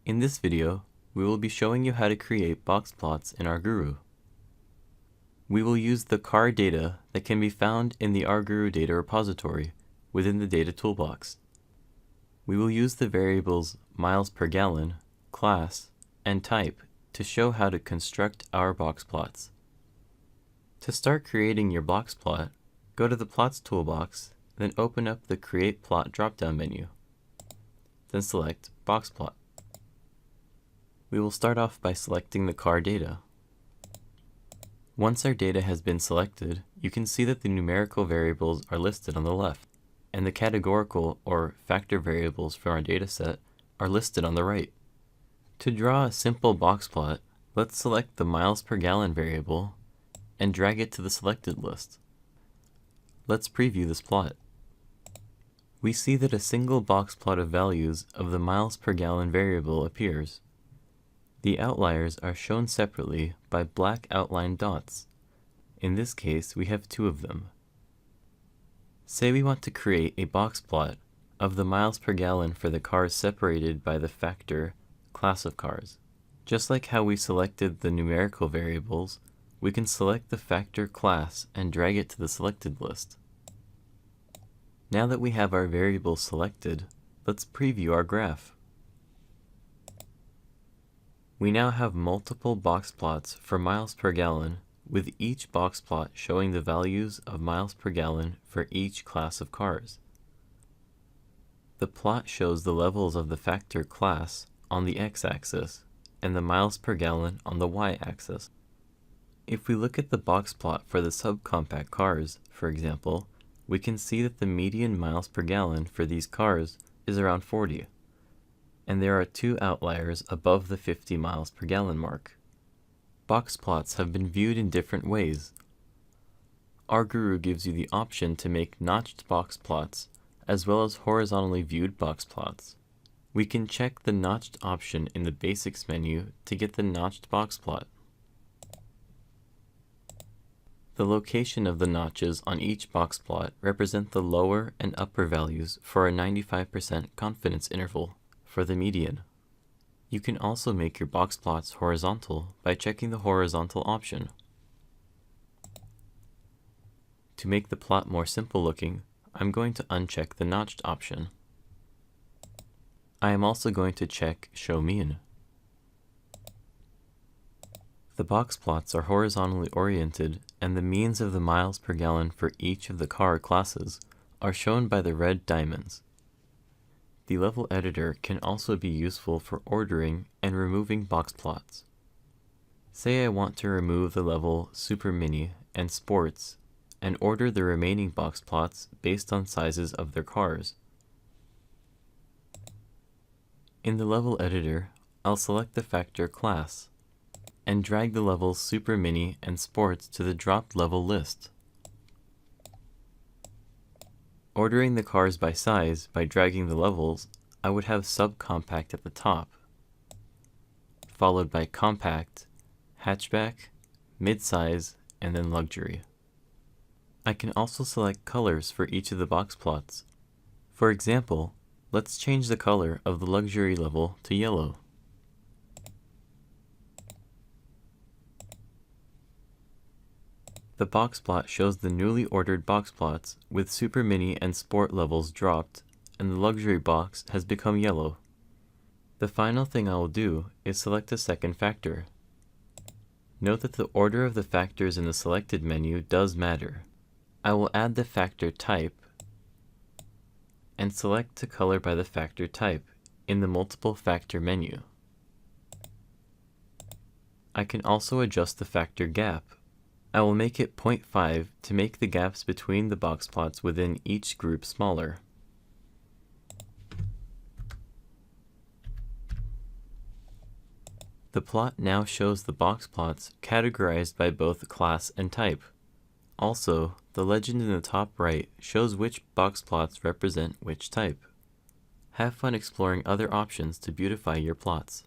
In this video, we will be showing you how to create box plots in Rguroo. We will use the car data that can be found in the Rguroo data repository within the data toolbox. We will use the variables miles per gallon, class, and type to show how to construct our box plots. To start creating your box plot, go to the Plots toolbox, then open up the Create Plot drop-down menu. Then select Boxplot. We will start off by selecting the car data. Once our data has been selected, you can see that the numerical variables are listed on the left, and the categorical or factor variables from our dataset are listed on the right. To draw a simple box plot, let's select the miles per gallon variable and drag it to the selected list. Let's preview this plot. We see that a single box plot of values of the miles per gallon variable appears. The outliers are shown separately by black outlined dots. In this case, we have 2 of them. Say we want to create a box plot of the miles per gallon for the cars separated by the factor class of cars. Just like how we selected the numerical variables, we can select the factor class and drag it to the selected list. Now that we have our variables selected, let's preview our graph. We now have multiple box plots for miles per gallon, with each box plot showing the values of miles per gallon for each class of cars. The plot shows the levels of the factor class on the x-axis and the miles per gallon on the y-axis. If we look at the box plot for the subcompact cars, for example, we can see that the median miles per gallon for these cars is around 40, and there are 2 outliers above the 50 miles per gallon mark. Box plots have been viewed in different ways. Rguroo gives you the option to make notched box plots as well as horizontally viewed box plots. We can check the notched option in the Basics menu to get the notched box plot. The location of the notches on each box plot represent the lower and upper values for a 95% confidence interval for the median. You can also make your box plots horizontal by checking the horizontal option. To make the plot more simple looking, I'm going to uncheck the notched option. I am also going to check Show Mean. The box plots are horizontally oriented, and the means of the miles per gallon for each of the car classes are shown by the red diamonds. The level editor can also be useful for ordering and removing box plots. Say I want to remove the level Super Mini and Sports and order the remaining box plots based on sizes of their cars. In the level editor, I'll select the factor class and drag the levels Super Mini and Sports to the dropped level list. Ordering the cars by size by dragging the levels, I would have subcompact at the top, followed by compact, hatchback, midsize, and then luxury. I can also select colors for each of the box plots. For example, let's change the color of the luxury level to yellow. The box plot shows the newly ordered box plots with Super Mini and Sport levels dropped, and the luxury box has become yellow. The final thing I will do is select a second factor. Note that the order of the factors in the selected menu does matter. I will add the factor type and select to color by the factor type in the multiple factor menu. I can also adjust the factor gap. I will make it 0.5 to make the gaps between the box plots within each group smaller. The plot now shows the box plots categorized by both class and type. Also, the legend in the top right shows which box plots represent which type. Have fun exploring other options to beautify your plots.